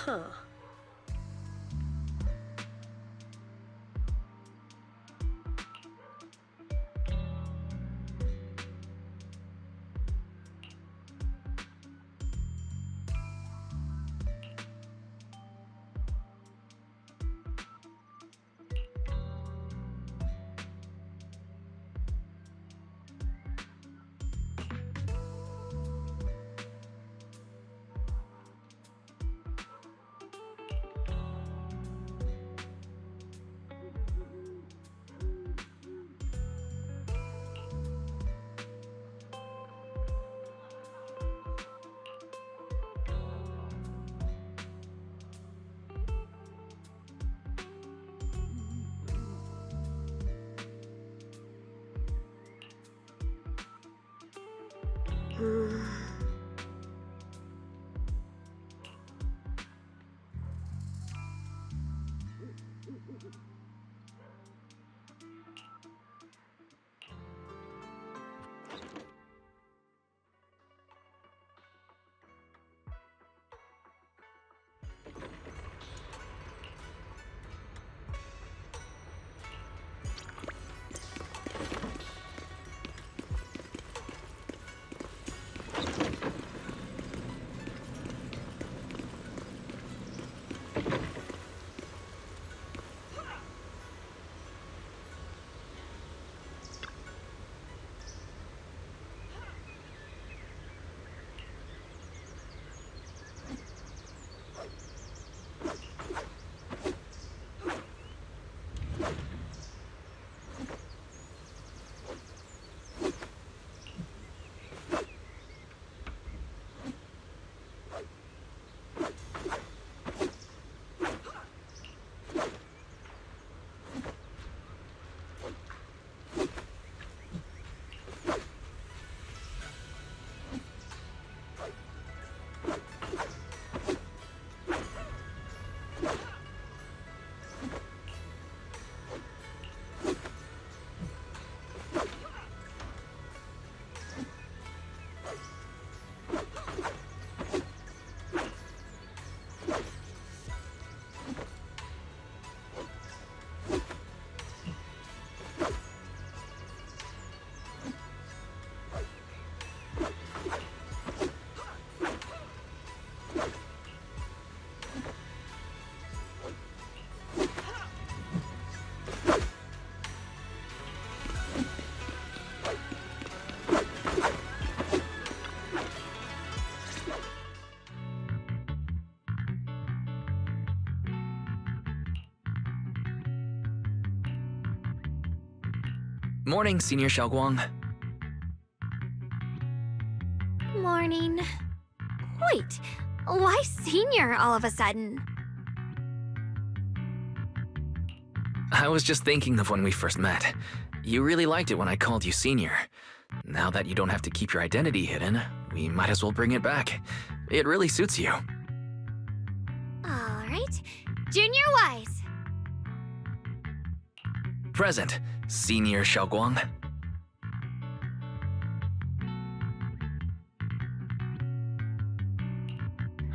Huh. Morning, Senior Xiaoguang. Morning. Wait, why senior all of a sudden? I was just thinking of when we first met. You really liked it when I called you Senior. Now that you don't have to keep your identity hidden, we might as well bring it back. It really suits you. Alright. Junior Wise. Present, Senior Xiaoguang.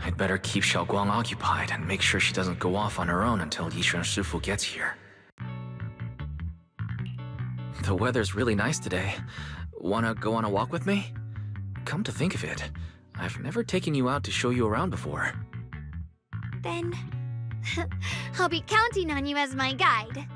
I'd better keep Xiaoguang occupied and make sure she doesn't go off on her own until Yishuan Shifu gets here. The weather's really nice today. Wanna go on a walk with me? Come to think of it, I've never taken you out to show you around before. Then I'll be counting on you as my guide.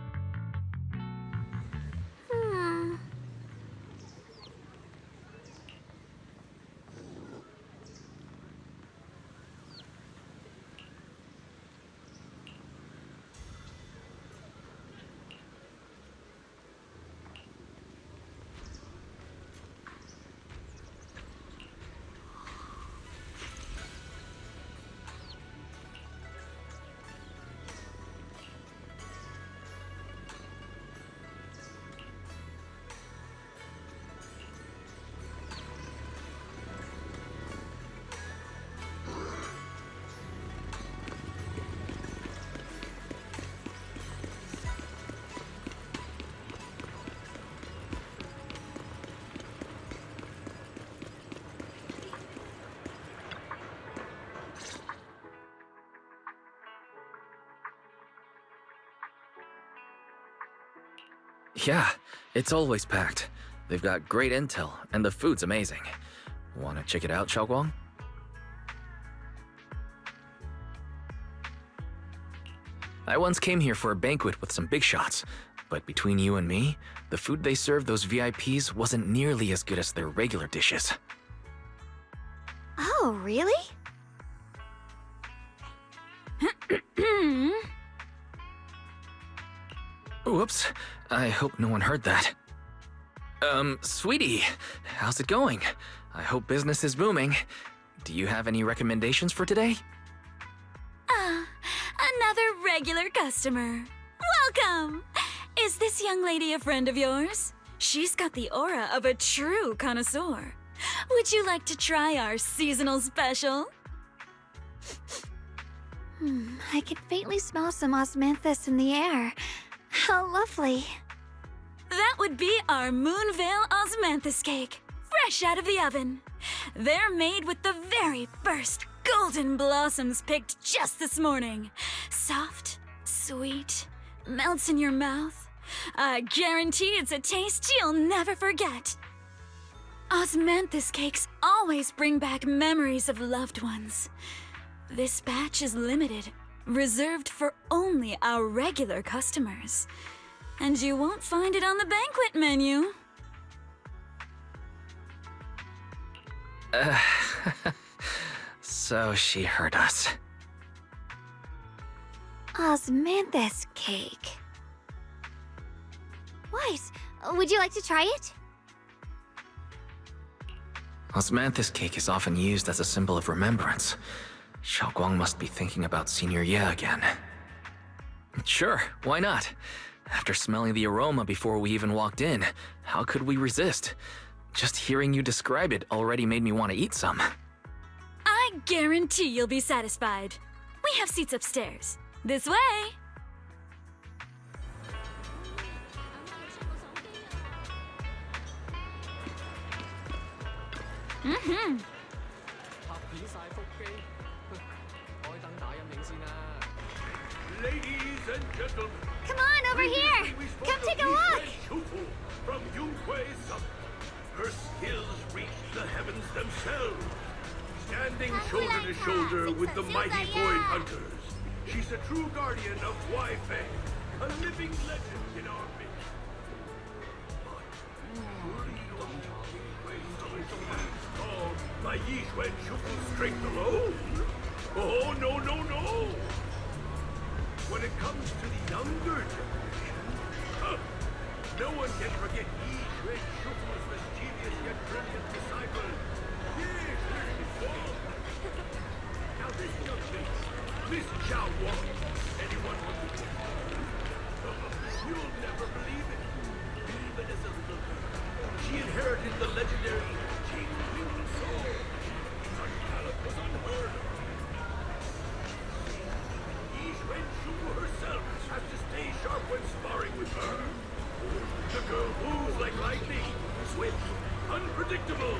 Yeah, it's always packed. They've got great intel, and the food's amazing. Wanna check it out, Xiaoguang? I once came here for a banquet with some big shots, but between you and me, the food they served those VIPs wasn't nearly as good as their regular dishes. Oh, really? Whoops, I hope no one heard that. Sweetie, how's it going? I hope business is booming. Do you have any recommendations for today? Ah, another regular customer. Welcome! Is this young lady a friend of yours? She's got the aura of a true connoisseur. Would you like to try our seasonal special? I can faintly smell some osmanthus in the air. How lovely. That would be our Moonvale Osmanthus cake, fresh out of the oven. They're made with the very first golden blossoms picked just this morning. Soft, sweet, melts in your mouth. I guarantee it's a taste you'll never forget. Osmanthus cakes always bring back memories of loved ones. This batch is limited, reserved for only our regular customers. And you won't find it on the banquet menu. So she heard us. Osmanthus cake. Weiss, would you like to try it? Osmanthus cake is often used as a symbol of remembrance. Xiaoguang must be thinking about Senior Ye again. Sure, why not? After smelling the aroma before we even walked in, how could we resist? Just hearing you describe it already made me want to eat some. I guarantee you'll be satisfied. We have seats upstairs. This way! Ladies and gentlemen, Come on, over here! Come take a look! From Yunhui Summit. Her skills reach the heavens themselves. Standing shoulder to shoulder with the mighty Void Hunters. She's a true guardian of Wai Fei, a living legend in our midst. But surely your Yunhui Summit is called by Yi Xuan Shufu's strength alone? Oh, no, no, no! When it comes to the younger generation, no one can forget Yi Xuan Shufu's mischievous yet brilliant disciple. Yes, there it was. Now this young lady, Miss Chao Wang, anyone from the you'll never believe it. Even as a little girl, she inherited the legendary Qing Ling sword. Such talent was unheard of. Herself has to stay sharp when sparring with her. The girl moves like lightning, swift, unpredictable.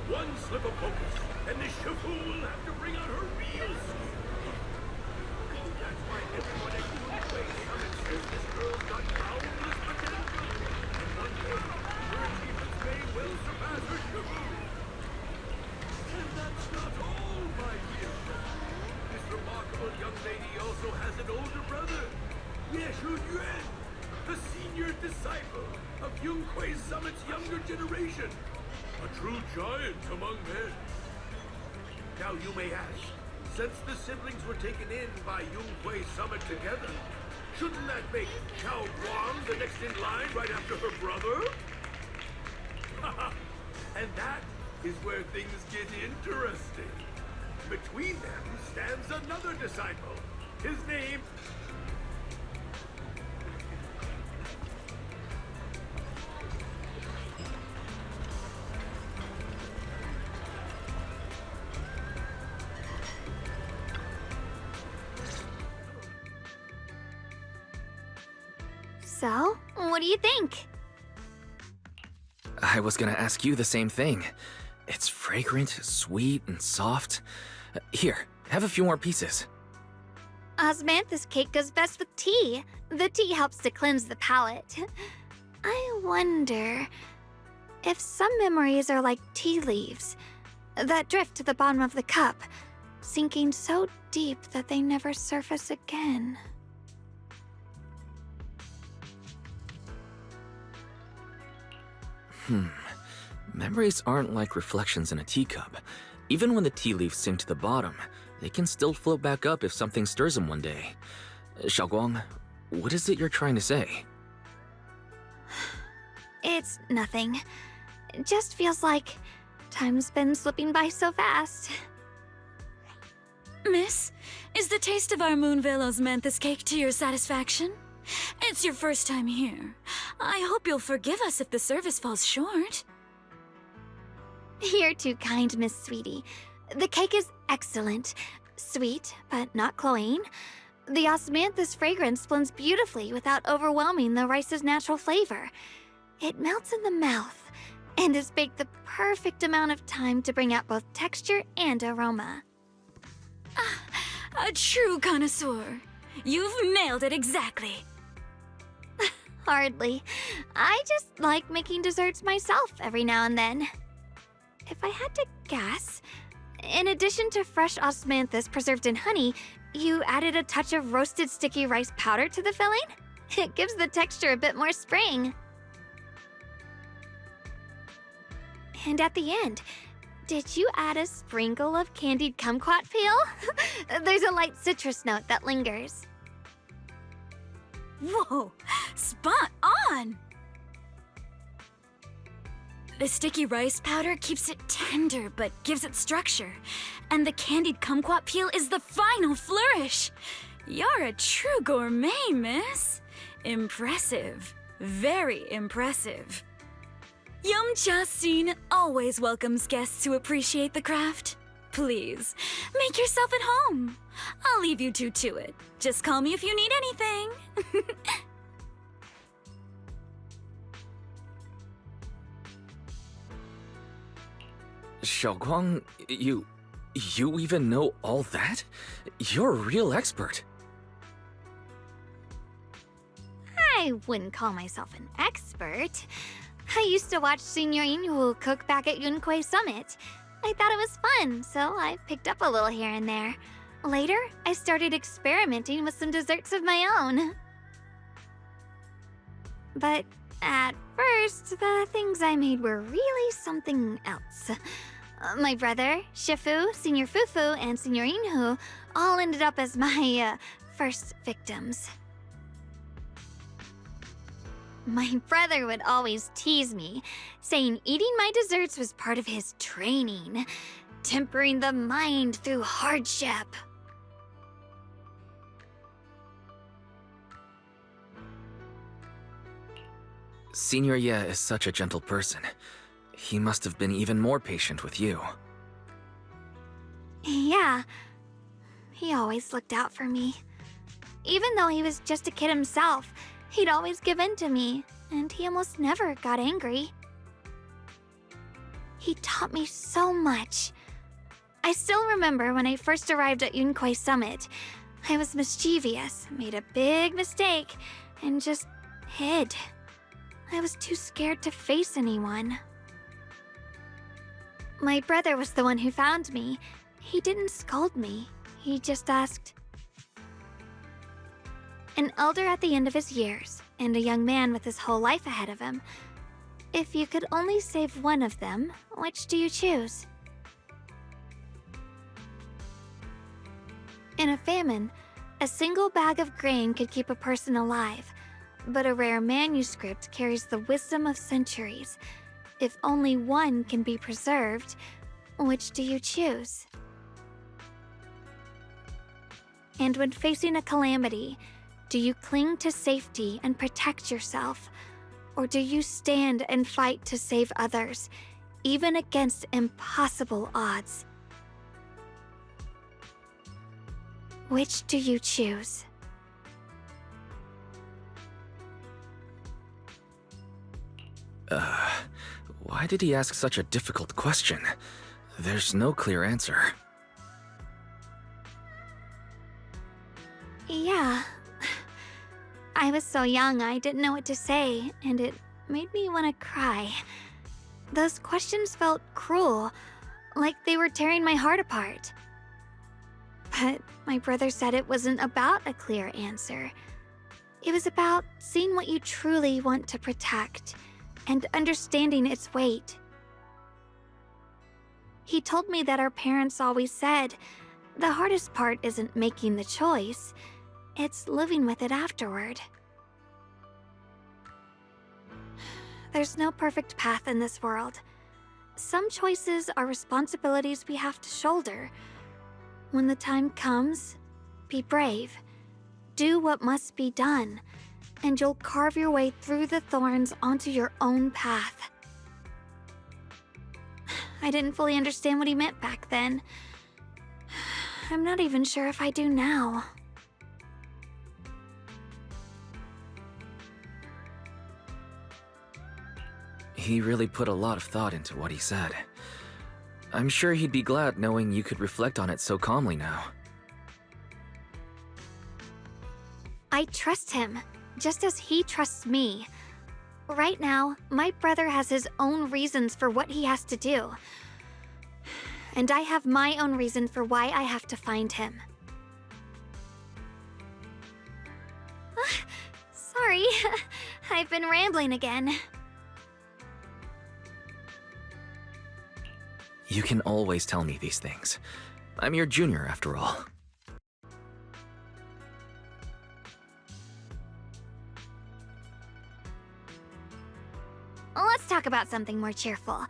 One slip of focus, and the Shifu will have to bring out her real skill. That's why everyone at Yunhui Summit says this girl's got boundless potential. And one day, her achievements may well surpass her Shifu. And that's not all, my dear friend. This remarkable young lady also has an older brother, Ye Yuan, the senior disciple of Yunhui Summit's younger generation, a true giant among men. Now you may ask, since the siblings were taken in by Yunhui Summit together, shouldn't that make Chao Guang the next in line right after her brother? And that is where things get interesting. Between them stands another disciple. His name... So, what do you think? I was gonna ask you the same thing. It's fragrant, sweet, and soft. Here, have a few more pieces. Osmanthus cake goes best with tea. The tea helps to cleanse the palate. I wonder if some memories are like tea leaves that drift to the bottom of the cup, sinking so deep that they never surface again. Memories aren't like reflections in a teacup. Even when the tea leaves sink to the bottom, they can still float back up if something stirs them one day. Xiaoguang, what is it you're trying to say? It's nothing. It just feels like time's been slipping by so fast. Miss, is the taste of our Moonvale Osmanthus cake to your satisfaction? It's your first time here. I hope you'll forgive us if the service falls short. You're too kind, Miss Sweetie. The cake is excellent. Sweet, but not cloying. The osmanthus fragrance blends beautifully without overwhelming the rice's natural flavor. It melts in the mouth and is baked the perfect amount of time to bring out both texture and aroma. A true connoisseur. You've nailed it exactly. Hardly. I just like making desserts myself every now and then. If I had to guess, in addition to fresh osmanthus preserved in honey, you added a touch of roasted sticky rice powder to the filling? It gives the texture a bit more spring. And at the end, did you add a sprinkle of candied kumquat peel? There's a light citrus note that lingers. Whoa, spot on! The sticky rice powder keeps it tender but gives it structure. And the candied kumquat peel is the final flourish. You're a true gourmet, miss. Impressive. Very impressive. Yumcha Scene always welcomes guests who appreciate the craft. Please, make yourself at home. I'll leave you two to it. Just call me if you need anything. Xiaoguang, you even know all that? You're a real expert. I wouldn't call myself an expert. I used to watch Senior Inhu cook back at Yunquay Summit. I thought it was fun, so I picked up a little here and there. Later, I started experimenting with some desserts of my own. But at first, the things I made were really something else. My brother, Shifu, Senior Fufu, and Senior Inhu all ended up as my first victims. My brother would always tease me, saying eating my desserts was part of his training, tempering the mind through hardship. Senior Ye is such a gentle person. He must have been even more patient with you. Yeah, he always looked out for me. Even though he was just a kid himself, he'd always give in to me, and he almost never got angry. He taught me so much. I still remember when I first arrived at Yunquay Summit. I was mischievous, made a big mistake, and just hid. I was too scared to face anyone. My brother was the one who found me. He didn't scold me. He just asked. An elder at the end of his years, and a young man with his whole life ahead of him. If you could only save one of them, which do you choose? In a famine, a single bag of grain could keep a person alive, but a rare manuscript carries the wisdom of centuries. If only one can be preserved, which do you choose? And when facing a calamity, do you cling to safety and protect yourself? Or do you stand and fight to save others, even against impossible odds? Which do you choose? Why did he ask such a difficult question? There's no clear answer. Yeah. I was so young I didn't know what to say, and it made me want to cry. Those questions felt cruel, like they were tearing my heart apart. But my brother said it wasn't about a clear answer. It was about seeing what you truly want to protect and understanding its weight. He told me that our parents always said, the hardest part isn't making the choice, it's living with it afterward. There's no perfect path in this world. Some choices are responsibilities we have to shoulder. When the time comes, be brave. Do what must be done, and you'll carve your way through the thorns onto your own path. I didn't fully understand what he meant back then. I'm not even sure if I do now. He really put a lot of thought into what he said. I'm sure he'd be glad knowing you could reflect on it so calmly now. I trust him, just as he trusts me. Right now, my brother has his own reasons for what he has to do. And I have my own reason for why I have to find him. Sorry, I've been rambling again. You can always tell me these things. I'm your junior, after all. Let's talk about something more cheerful.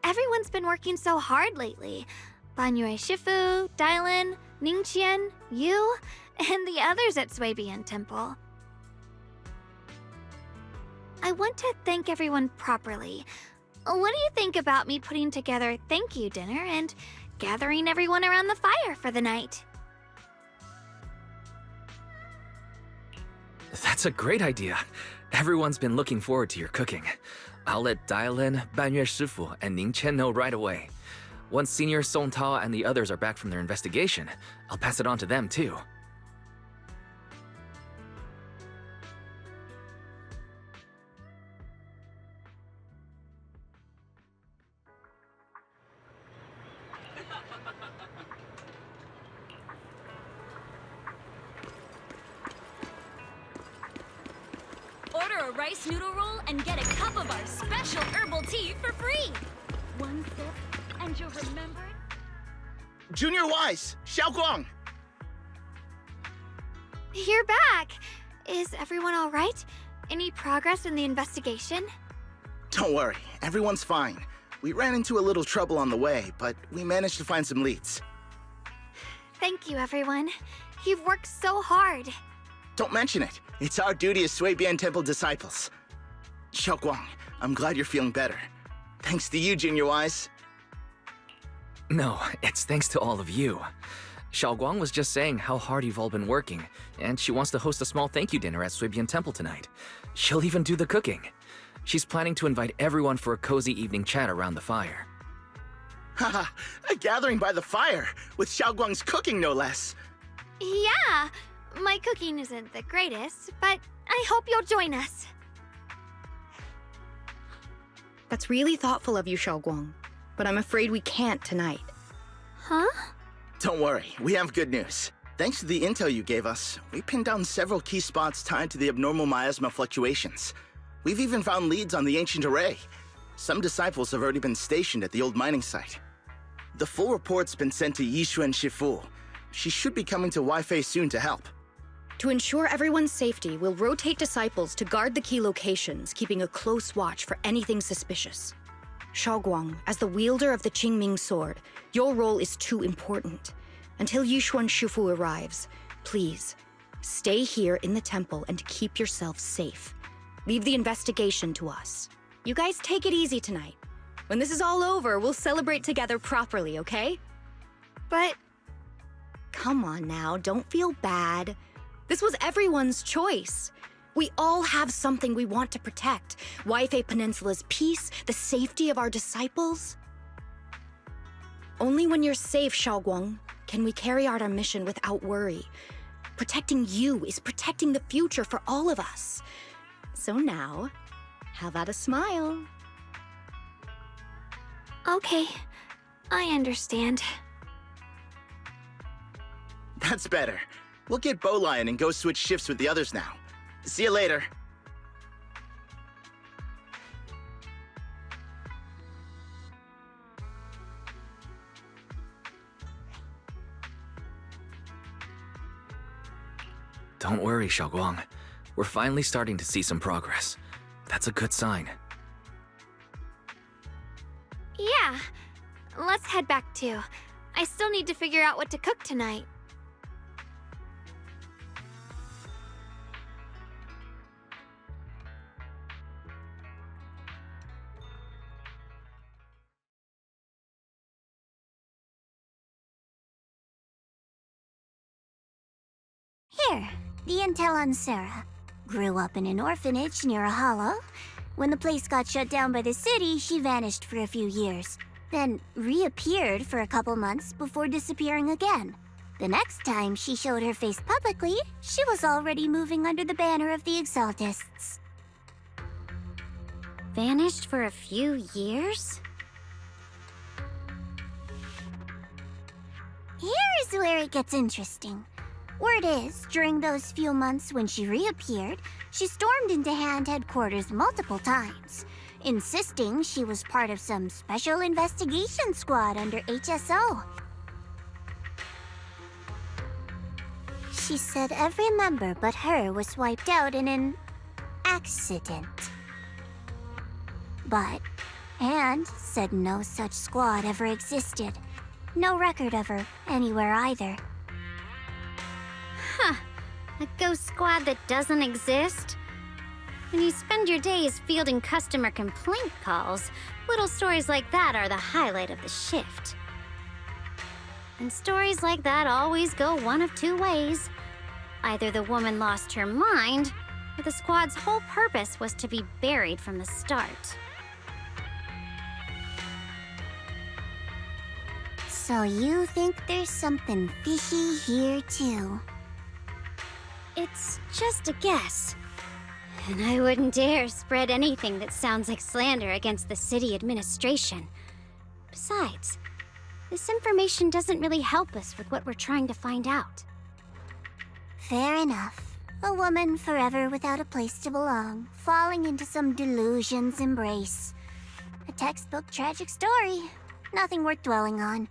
Everyone's been working so hard lately. Banyue Shifu, Dylan, Ningqian, you, and the others at Swabian Temple. I want to thank everyone properly. What do you think about me putting together a thank you dinner and gathering everyone around the fire for the night? That's a great idea. Everyone's been looking forward to your cooking. I'll let Dylan, Banyue Shifu, and Ning Chen know right away. Once Senior Song Tao and the others are back from their investigation, I'll pass it on to them too. Order a rice noodle roll and get a cup of our special herbal tea for free. One sip, and you'll remember it. Junior Wise, Xiaoguang! You're back! Is everyone all right? Any progress in the investigation? Don't worry, everyone's fine. We ran into a little trouble on the way, but we managed to find some leads. Thank you, everyone. You've worked so hard. Don't mention it. It's our duty as Swabian Temple disciples. Xiaoguang, I'm glad you're feeling better. Thanks to you, Junior Wise. No, it's thanks to all of you. Xiaoguang was just saying how hard you've all been working, and she wants to host a small thank you dinner at Swabian Temple tonight. She'll even do the cooking. She's planning to invite everyone for a cozy evening chat around the fire. Haha, a gathering by the fire, with Xiaoguang's cooking no less. Yeah, my cooking isn't the greatest, but I hope you'll join us. That's really thoughtful of you, Xiaoguang. But I'm afraid we can't tonight. Huh? Don't worry, we have good news. Thanks to the intel you gave us, we pinned down several key spots tied to the abnormal miasma fluctuations. We've even found leads on the ancient array. Some disciples have already been stationed at the old mining site. The full report's been sent to Yishuan Shifu. She should be coming to Waifei soon to help. To ensure everyone's safety, we'll rotate disciples to guard the key locations, keeping a close watch for anything suspicious. Xiaoguang, as the wielder of the Qingming sword, your role is too important. Until Yishuan Shifu arrives, please, stay here in the temple and keep yourself safe. Leave the investigation to us. You guys take it easy tonight. When this is all over, we'll celebrate together properly, okay? But Come on now, don't feel bad. This was everyone's choice. We all have something we want to protect. Waifei Peninsula's peace, the safety of our disciples. Only when you're safe, Xiaoguang, can we carry out our mission without worry. Protecting you is protecting the future for all of us. So now, How about a smile? Okay, I understand. That's better. We'll get Bowline and go switch shifts with the others now. See you later. Don't worry, Xiaoguang. We're finally starting to see some progress. That's a good sign. Yeah, let's head back too. I still need to figure out what to cook tonight. Here, the intel on Sarah. Grew up in an orphanage near a hollow. When the place got shut down by the city, she vanished for a few years. Then reappeared for a couple months before disappearing again. The next time she showed her face publicly, she was already moving under the banner of the Exaltists. Vanished for a few years? Here's where it gets interesting. Word is, during those few months when she reappeared, she stormed into Hand headquarters multiple times, insisting she was part of some special investigation squad under HSO. She said every member but her was wiped out in an accident. But Hand said no such squad ever existed. No record of her anywhere either. Huh. A ghost squad that doesn't exist? When you spend your days fielding customer complaint calls, little stories like that are the highlight of the shift. And stories like that always go one of two ways. Either the woman lost her mind, or the squad's whole purpose was to be buried from the start. So you think there's something fishy here too? It's just a guess. And I wouldn't dare spread anything that sounds like slander against the city administration. Besides, this information doesn't really help us with what we're trying to find out. Fair enough. A woman forever without a place to belong, falling into some delusion's embrace. A textbook tragic story. Nothing worth dwelling on.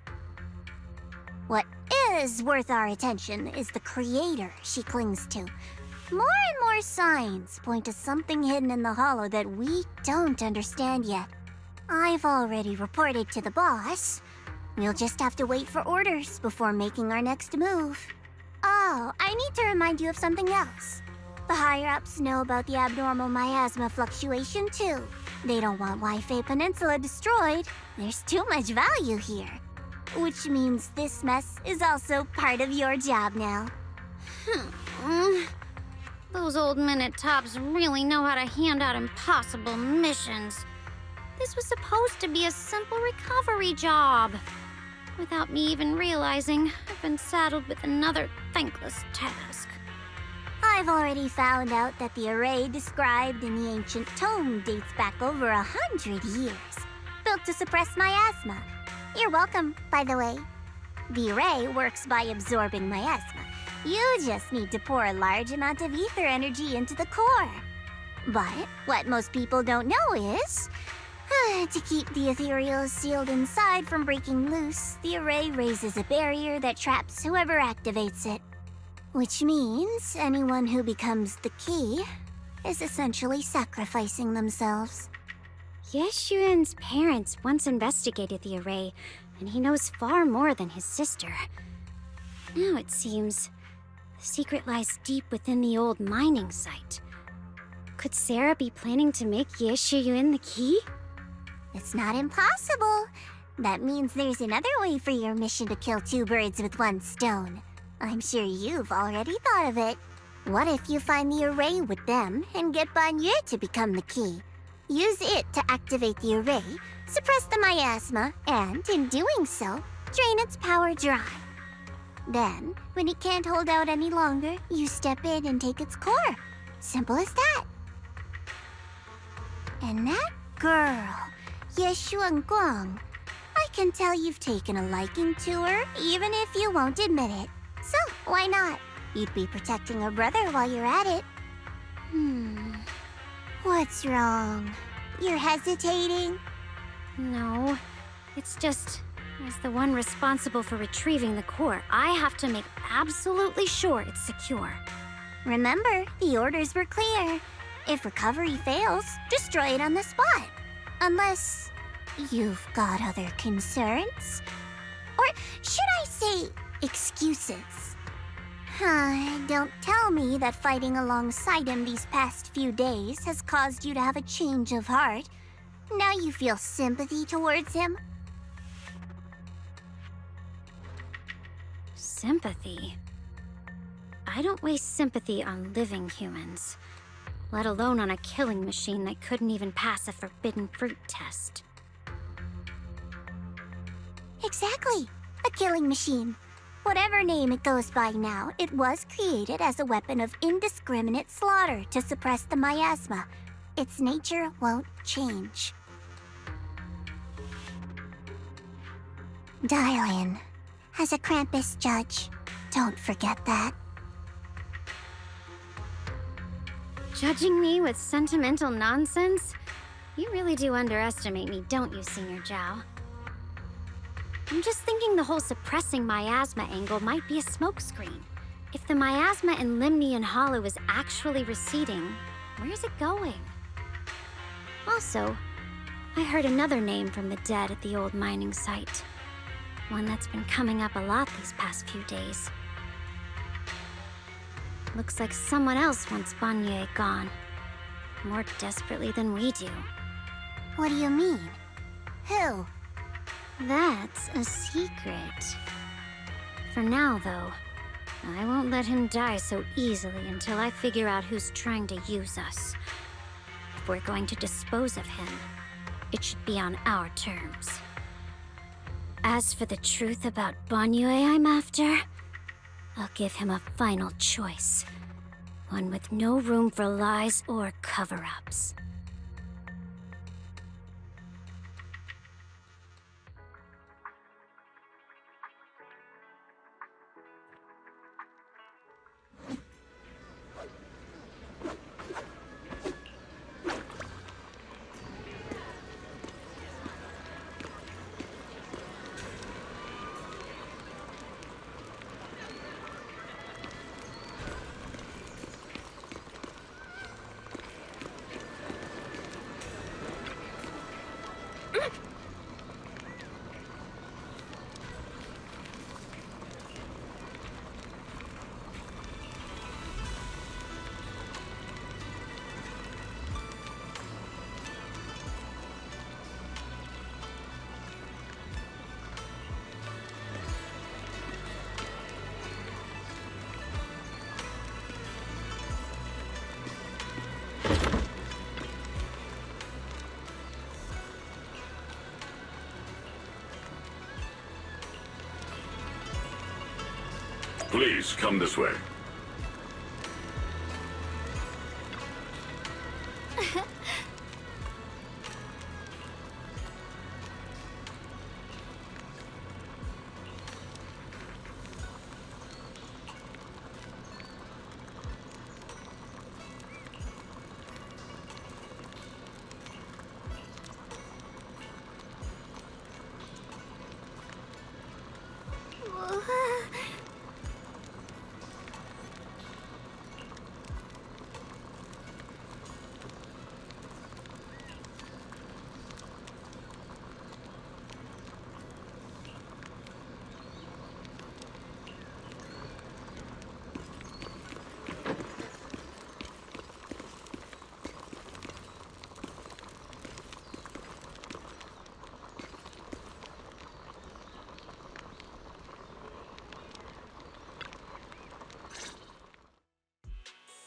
What is worth our attention is the creator she clings to. More and more signs point to something hidden in the hollow that we don't understand yet. I've already reported to the boss. We'll just have to wait for orders before making our next move. Oh, I need to remind you of something else. The higher-ups know about the abnormal miasma fluctuation too. They don't want Wi-Fi Peninsula destroyed. There's too much value here. Which means this mess is also part of your job now. Those old men at Tops really know how to hand out impossible missions. This was supposed to be a simple recovery job. Without me even realizing, I've been saddled with another thankless task. I've already found out that the array described in the ancient tome dates back over 100 years. Built to suppress miasma. You're welcome, by the way. The array works by absorbing miasma. You just need to pour a large amount of ether energy into the core. But what most people don't know is, to keep the ethereal sealed inside from breaking loose, the array raises a barrier that traps whoever activates it. Which means anyone who becomes the key is essentially sacrificing themselves. Yeshuan's parents once investigated the array, and he knows far more than his sister. Now it seems the secret lies deep within the old mining site. Could Sarah be planning to make Yeshuyun the key? It's not impossible. That means there's another way for your mission to kill two birds with one stone. I'm sure you've already thought of it. What if you find the array with them and get Banyu to become the key? Use it to activate the array, suppress the miasma, and, in doing so, drain its power dry. Then, when it can't hold out any longer, you step in and take its core. Simple as that. And that girl, Ye Guang, I can tell you've taken a liking to her, even if you won't admit it. So, why not? You'd be protecting her brother while you're at it. What's wrong? You're hesitating? No, it's just, as the one responsible for retrieving the core, I have to make absolutely sure it's secure. Remember, the orders were clear. If recovery fails, destroy it on the spot. Unless you've got other concerns? Or should I say, excuses? Don't tell me that fighting alongside him these past few days has caused you to have a change of heart. Now you feel sympathy towards him? Sympathy? I don't waste sympathy on living humans, let alone on a killing machine that couldn't even pass a forbidden fruit test. Exactly. A killing machine. Whatever name it goes by now, it was created as a weapon of indiscriminate slaughter to suppress the miasma. Its nature won't change. Dial in. As a Krampus judge, don't forget that. Judging me with sentimental nonsense? You really do underestimate me, don't you, Senior Zhao? I'm just thinking the whole suppressing miasma angle might be a smokescreen. If the miasma in Limnian Hollow is actually receding, where's it going? Also, I heard another name from the dead at the old mining site. One that's been coming up a lot these past few days. Looks like someone else wants Banye gone. More desperately than we do. What do you mean? Who? That's a secret. For now, though, I won't let him die so easily until I figure out who's trying to use us. If we're going to dispose of him, it should be on our terms. As for the truth about Banyue I'm after, I'll give him a final choice. One with no room for lies or cover-ups. Please, come this way.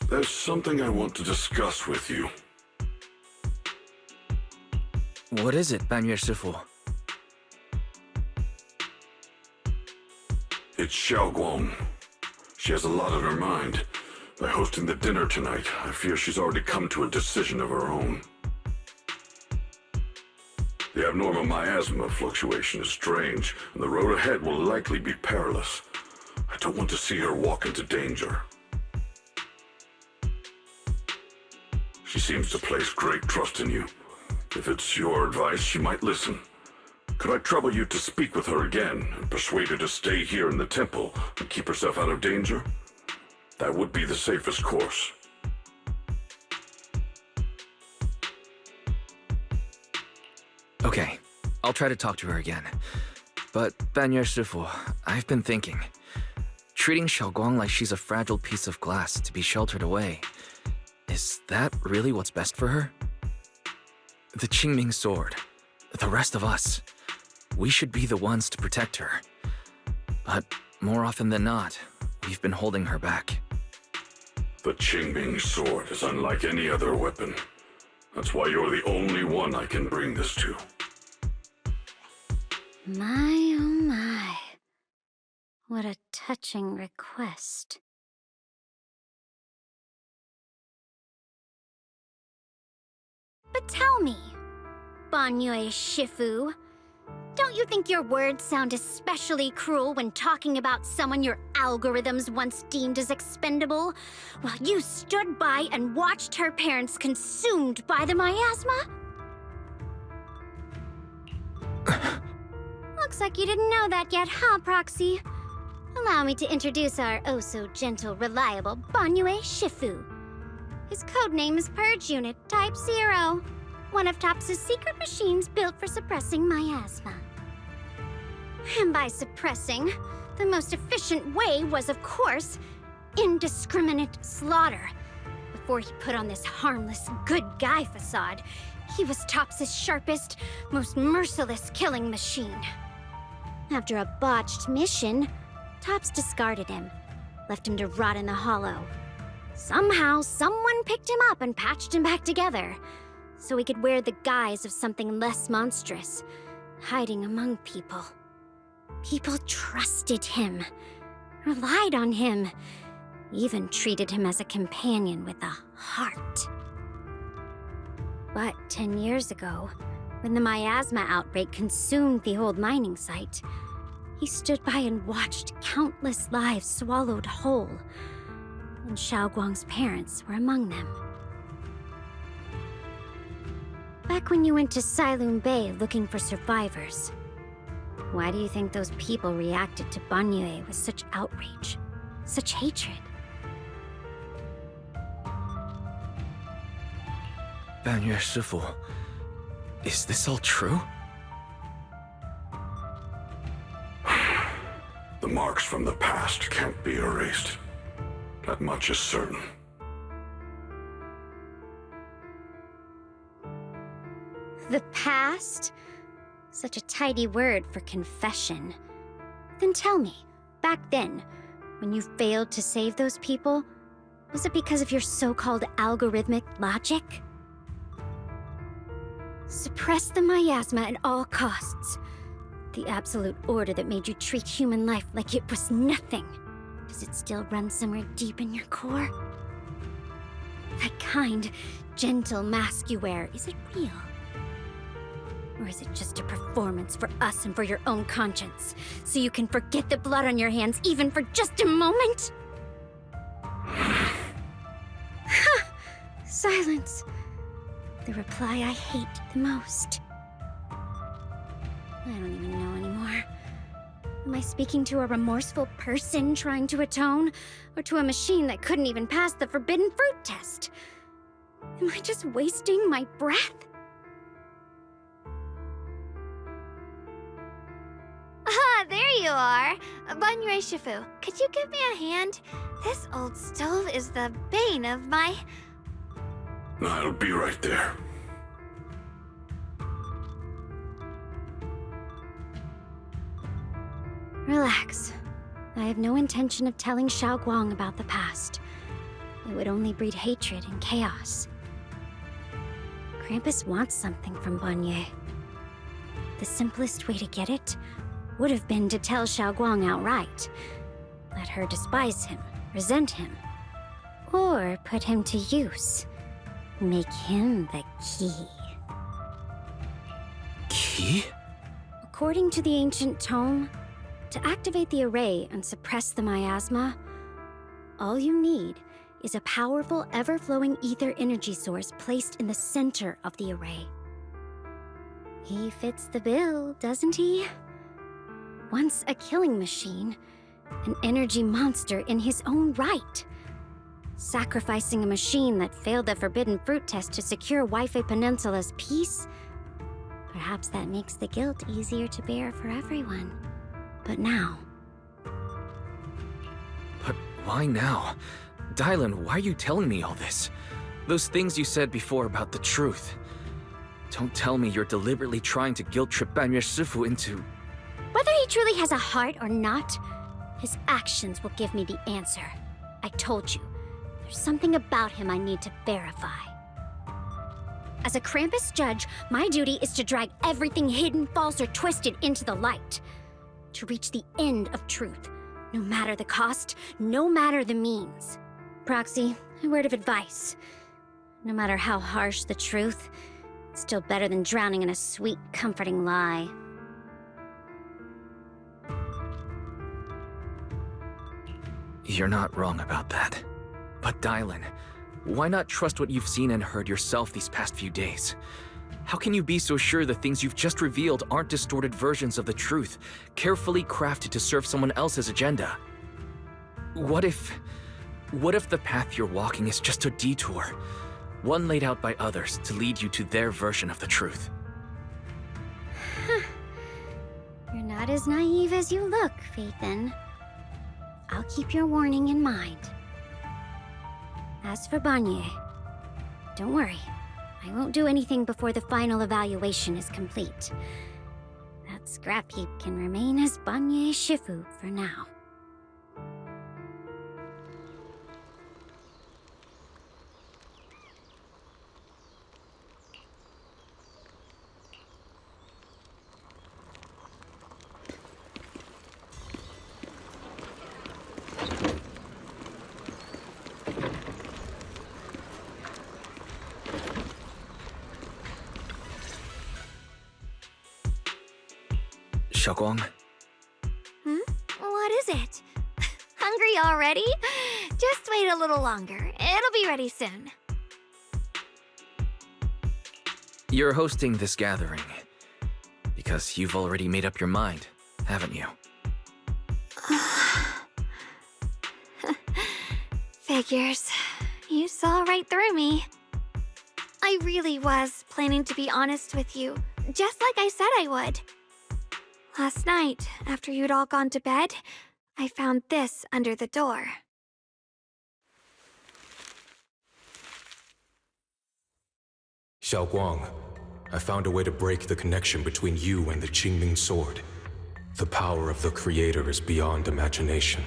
There's something I want to discuss with you. What is it, Banyue Shifu? It's Xiaoguang. She has a lot on her mind. By hosting the dinner tonight, I fear she's already come to a decision of her own. The abnormal miasma fluctuation is strange, and the road ahead will likely be perilous. I don't want to see her walk into danger. She seems to place great trust in you. If it's your advice, she might listen. Could I trouble you to speak with her again and persuade her to stay here in the temple and keep herself out of danger? That would be the safest course. Okay, I'll try to talk to her again. But, Banyue Shifu, I've been thinking. Treating Xiaoguang like she's a fragile piece of glass to be sheltered away. Is that really what's best for her? The Qingming sword, the rest of us, we should be the ones to protect her. But more often than not, we've been holding her back. The Qingming sword is unlike any other weapon. That's why you're the only one I can bring this to. My, oh my. What a touching request. But tell me, Banyue Shifu, don't you think your words sound especially cruel when talking about someone your algorithms once deemed as expendable, while you stood by and watched her parents consumed by the miasma? Looks like you didn't know that yet, huh, Proxy? Allow me to introduce our oh-so-gentle, reliable Banyue Shifu. His codename is Purge Unit Type 0, one of TOPS' secret machines built for suppressing miasma. And by suppressing, the most efficient way was, of course, indiscriminate slaughter. Before he put on this harmless, good guy facade, he was TOPS' sharpest, most merciless killing machine. After a botched mission, TOPS discarded him, left him to rot in the hollow. Somehow, someone picked him up and patched him back together, so he could wear the guise of something less monstrous, hiding among people. People trusted him, relied on him, even treated him as a companion with a heart. But 10 years ago, when the miasma outbreak consumed the old mining site, he stood by and watched countless lives swallowed whole, and Xiaoguang's parents were among them. Back when you went to Silum Bay looking for survivors, why do you think those people reacted to Banyue with such outrage, such hatred? Banyue Shifu, is this all true? The marks from the past can't be erased. That much is certain. The past? Such a tidy word for confession. Then tell me, back then, when you failed to save those people, was it because of your so-called algorithmic logic? Suppress the miasma at all costs. The absolute order that made you treat human life like it was nothing. Does it still run somewhere deep in your core? That kind, gentle mask you wear, is it real? Or is it just a performance for us and for your own conscience, so you can forget the blood on your hands even for just a moment? Silence. The reply I hate the most. I don't even know anymore. Am I speaking to a remorseful person trying to atone, or to a machine that couldn't even pass the forbidden fruit test? Am I just wasting my breath? Ah, there you are! Banyue Shifu, could you give me a hand? This old stove is the bane of my... I'll be right there. Relax. I have no intention of telling Xiaoguang about the past. It would only breed hatred and chaos. Krampus wants something from Banyue. The simplest way to get it would have been to tell Xiaoguang outright. Let her despise him, resent him, or put him to use. Make him the key. key? According to the ancient tome, to activate the array and suppress the miasma, all you need is a powerful, ever-flowing ether energy source placed in the center of the array. He fits the bill, doesn't he? Once a killing machine, an energy monster in his own right. Sacrificing a machine that failed the forbidden fruit test to secure Wi-Fi Peninsula's peace? Perhaps that makes the guilt easier to bear for everyone. But now... But why now? Dylan, why are you telling me all this? Those things you said before about the truth. Don't tell me you're deliberately trying to guilt-trip Banyue Shifu into... Whether he truly has a heart or not, his actions will give me the answer. I told you, there's something about him I need to verify. As a Krampus judge, my duty is to drag everything hidden, false, or twisted into the light. To reach the end of truth, no matter the cost, no matter the means. Proxy, a word of advice. No matter how harsh the truth, it's still better than drowning in a sweet, comforting lie. You're not wrong about that. But Dylan, why not trust what you've seen and heard yourself these past few days? How can you be so sure the things you've just revealed aren't distorted versions of the truth, carefully crafted to serve someone else's agenda? What if the path you're walking is just a detour, one laid out by others to lead you to their version of the truth? You're not as naive as you look, Phaethon. I'll keep your warning in mind. As for Banyue, don't worry. I won't do anything before the final evaluation is complete. That scrap heap can remain as Banyue Shifu for now. Xiaoguang, What is it? Hungry already? Just wait a little longer. It'll be ready soon. you're hosting this gathering because you've already made up your mind, haven't you? Figures. You saw right through me. I really was planning to be honest with you, just like I said I would. Last night, after you'd all gone to bed, I found this under the door. Xiaoguang, I found a way to break the connection between you and the Qingming sword. The power of the Creator is beyond imagination.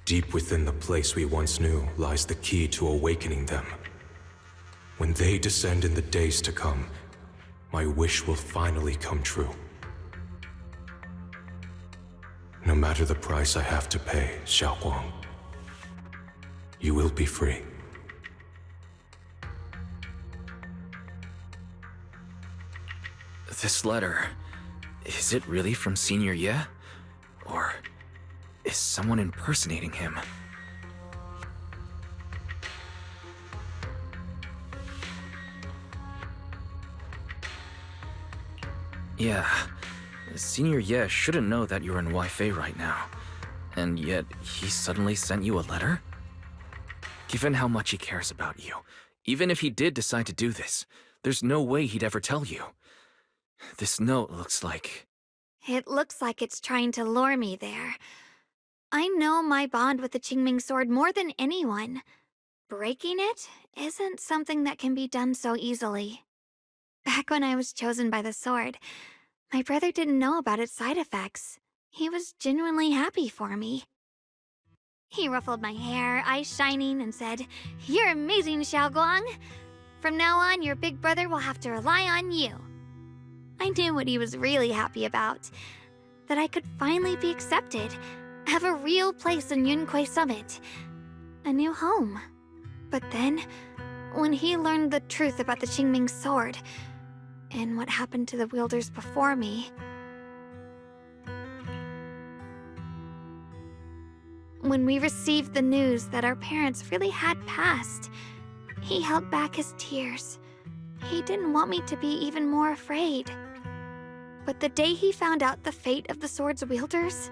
Deep within the place we once knew lies the key to awakening them. When they descend in the days to come, my wish will finally come true. No matter the price I have to pay, Xiaoguang, you will be free. This letter, is it really from Senior Ye? Or is someone impersonating him? Yeah, Senior Ye shouldn't know that you're in Wi-Fi right now. And yet, he suddenly sent you a letter? Given how much he cares about you, even if he did decide to do this, there's no way he'd ever tell you. This note looks like... It looks like it's trying to lure me there. I know my bond with the Qingming sword more than anyone. Breaking it isn't something that can be done so easily. Back when I was chosen by the sword, my brother didn't know about its side effects. He was genuinely happy for me. He ruffled my hair, eyes shining, and said, "You're amazing, Xiaoguang. From now on, your big brother will have to rely on you." I knew what he was really happy about. That I could finally be accepted, have a real place in Yunque Summit. A new home. But then, when he learned the truth about the Qingming sword, in what happened to the wielders before me. When we received the news that our parents really had passed, he held back his tears. He didn't want me to be even more afraid. But the day he found out the fate of the sword's wielders,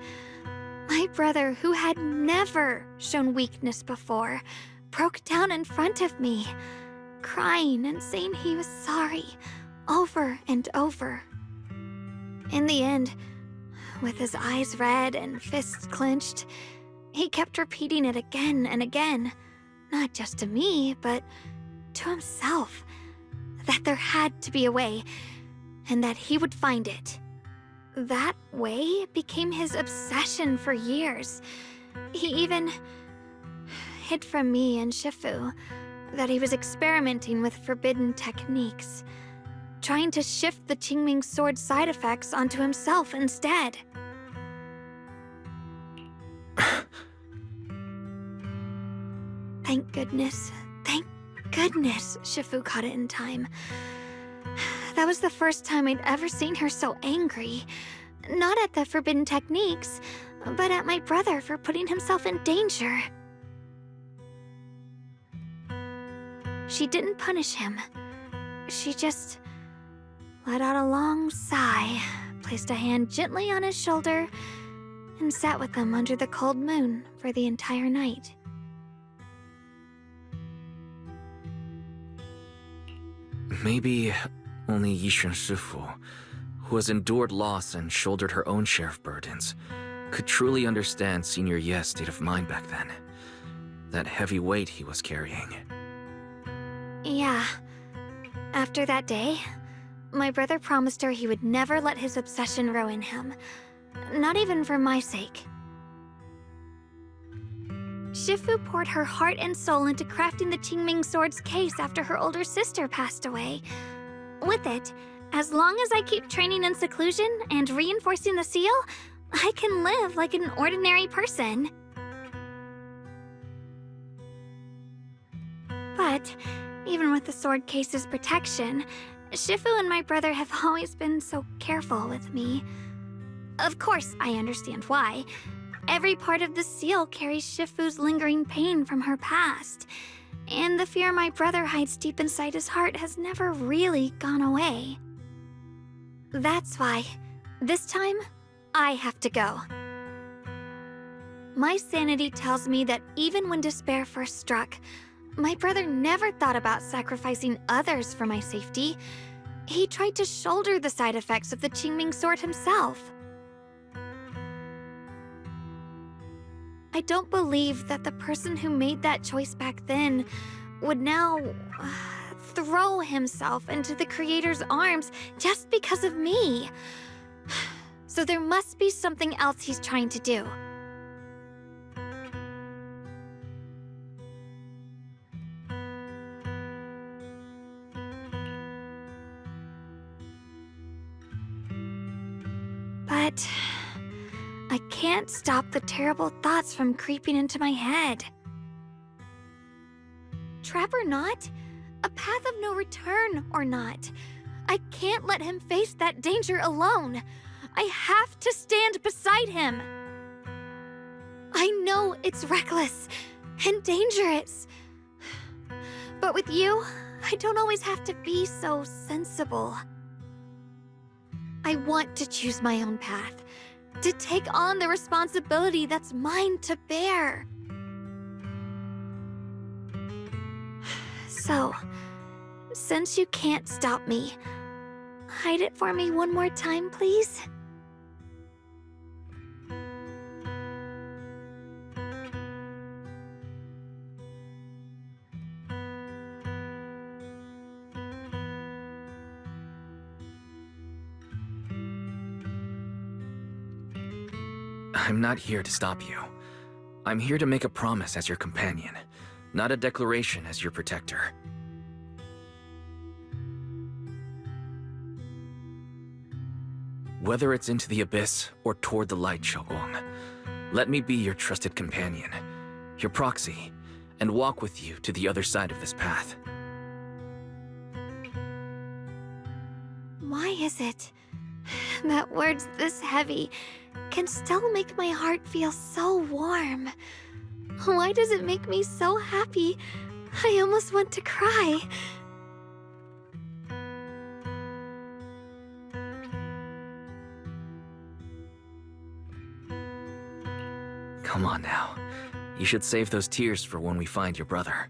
my brother, who had never shown weakness before, broke down in front of me, crying and saying he was sorry, over and over. In the end, with his eyes red and fists clenched, he kept repeating it again and again, not just to me, but to himself, that there had to be a way, and that he would find it. That way became his obsession for years. He even hid from me and Shifu that he was experimenting with forbidden techniques, trying to shift the Qingming sword side effects onto himself instead. Thank goodness Shifu caught it in time. That was the first time I'd ever seen her so angry. Not at the forbidden techniques, but at my brother for putting himself in danger. She didn't punish him. She just let out a long sigh, placed a hand gently on his shoulder, and sat with him under the cold moon for the entire night. Maybe only Yishun Shifu, who has endured loss and shouldered her own share of burdens, could truly understand Senior Ye's state of mind back then. That heavy weight he was carrying. Yeah. After that day, my brother promised her he would never let his obsession ruin him. Not even for my sake. Shifu poured her heart and soul into crafting the Qingming sword's case after her older sister passed away. With it, as long as I keep training in seclusion and reinforcing the seal, I can live like an ordinary person. But even with the sword case's protection, Shifu and my brother have always been so careful with me. Of course, I understand why. Every part of the seal carries Shifu's lingering pain from her past, and the fear my brother hides deep inside his heart has never really gone away. That's why, this time, I have to go. My sanity tells me that even when despair first struck, my brother never thought about sacrificing others for my safety. He tried to shoulder the side effects of the Qingming sword himself. I don't believe that the person who made that choice back then would now throw himself into the Creator's arms just because of me. So there must be something else he's trying to do. But I can't stop the terrible thoughts from creeping into my head. Trap or not, a path of no return or not, I can't let him face that danger alone. I have to stand beside him. I know it's reckless and dangerous, but with you, I don't always have to be so sensible. I want to choose my own path, to take on the responsibility that's mine to bear. So, since you can't stop me, hide it for me one more time, please? I'm not here to stop you. I'm here to make a promise as your companion, not a declaration as your protector. Whether it's into the abyss or toward the light, Xiaoguang, let me be your trusted companion, your proxy, and walk with you to the other side of this path. is it that words this heavy can still make my heart feel so warm? Why does it make me so happy? I almost want to cry. Come on now. You should save those tears for when we find your brother.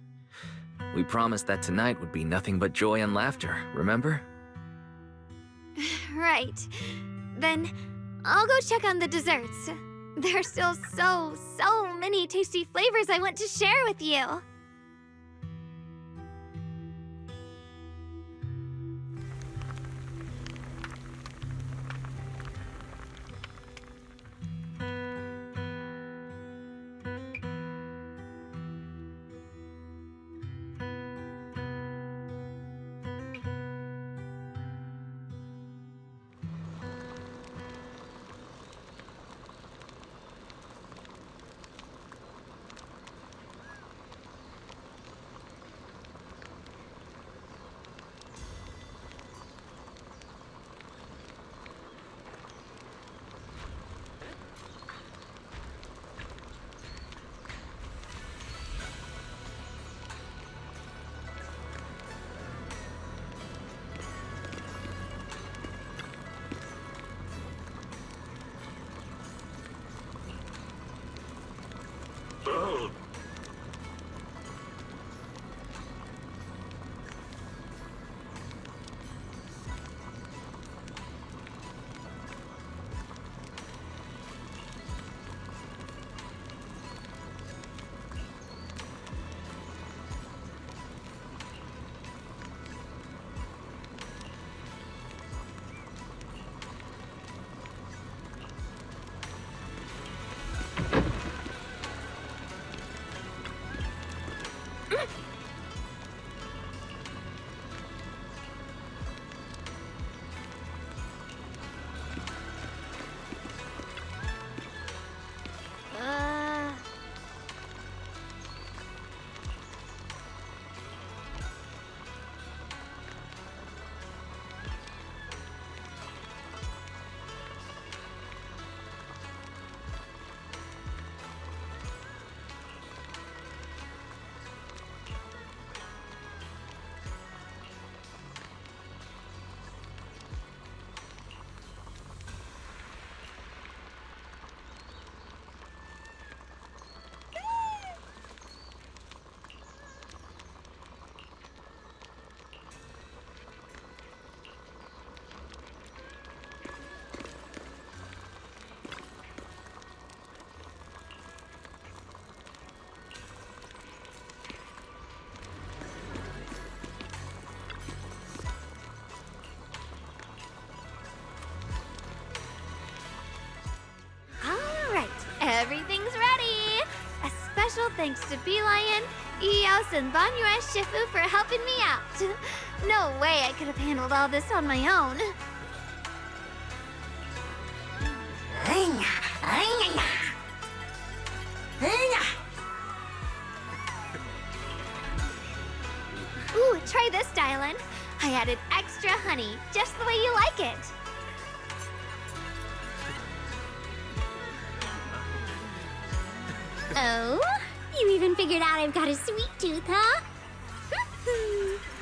We promised that tonight would be nothing but joy and laughter, remember? Right. Then I'll go check on the desserts. There are still so many tasty flavors I want to share with you. Everything's ready! A special thanks to Bee Lion, Eos, and Banyue Shifu for helping me out. No way I could have handled all this on my own. Ooh, try this, Dylan. I added extra honey, just the way you like it. Oh? You even figured out I've got a sweet tooth, huh?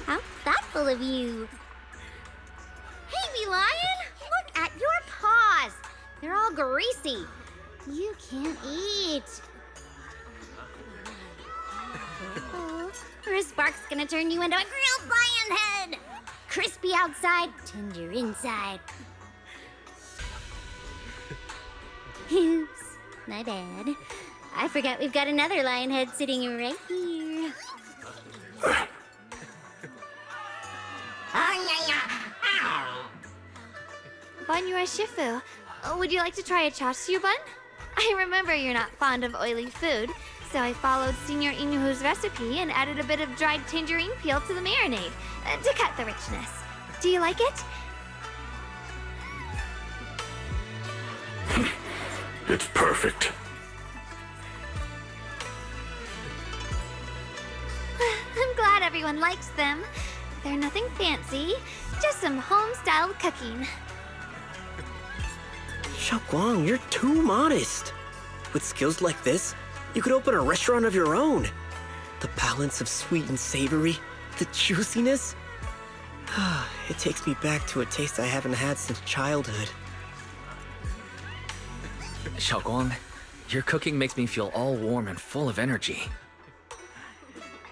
How thoughtful of you. Hey, Bee Lion! Look at your paws! They're all greasy. You can't eat. Oh, or a spark's gonna turn you into a grilled lion head! Crispy outside, tender inside. Oops, my bad. I forgot we've got another lion head sitting right here. Banyue Shifu, would you like to try a chasu bun? I remember you're not fond of oily food, so I followed Senior Inuhu's recipe and added a bit of dried tangerine peel to the marinade to cut the richness. Do you like it? It's perfect. I'm glad everyone likes them. They're nothing fancy, Just some home-styled cooking. Xiaoguang, you're too modest. With skills like this, you could open a restaurant of your own. The balance of sweet and savory, the juiciness. It takes me back to a taste I haven't had since childhood. Xiaoguang, your cooking makes me feel all warm and full of energy.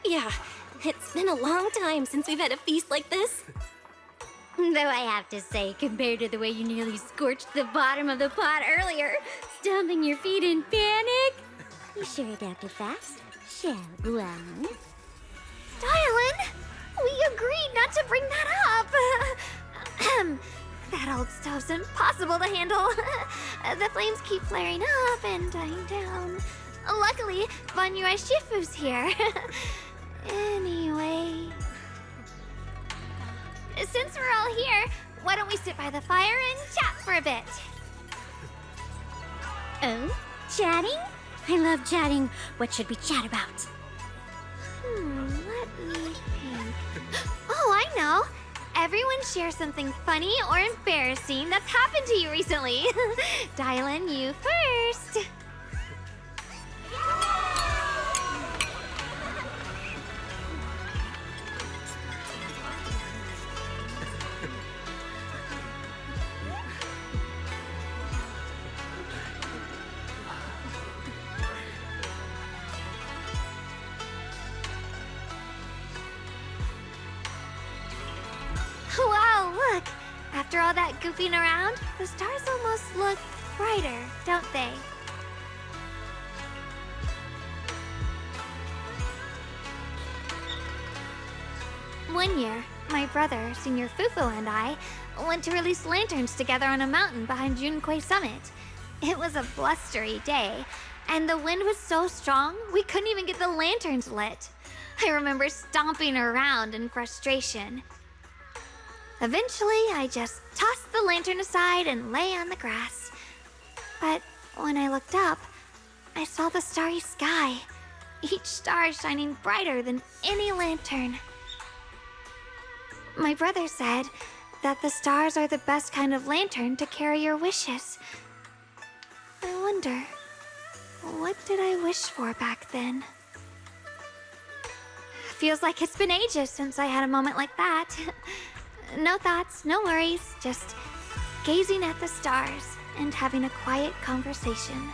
Yeah, it's been a long time since we've had a feast like this. Though I have to say, compared to the way you nearly scorched the bottom of the pot earlier, stomping your feet in panic. You sure adapted fast, Xiaoguang. Dylan, we agreed not to bring that up. That old stove's impossible to handle. The flames keep flaring up and dying down. Luckily, Van Yue Shifu's here. Anyway, since we're all here, why don't we sit by the fire and chat for a bit? Oh? Chatting? I love chatting. What should we chat about? Let me think. Oh, I know. Everyone share something funny or embarrassing that's happened to you recently. Dylan, you first. Wow, look! After all that goofing around, the stars almost look brighter, don't they? One year, my brother, Senior Fufu, and I went to release lanterns together on a mountain behind Junquei Summit. It was a blustery day, and the wind was so strong we couldn't even get the lanterns lit. I remember stomping around in frustration. Eventually, I just tossed the lantern aside and lay on the grass. But when I looked up, I saw the starry sky, each star shining brighter than any lantern. My brother said that the stars are the best kind of lantern to carry your wishes. I wonder, what did I wish for back then? Feels like it's been ages since I had a moment like that. No thoughts, no worries, just gazing at the stars and having a quiet conversation.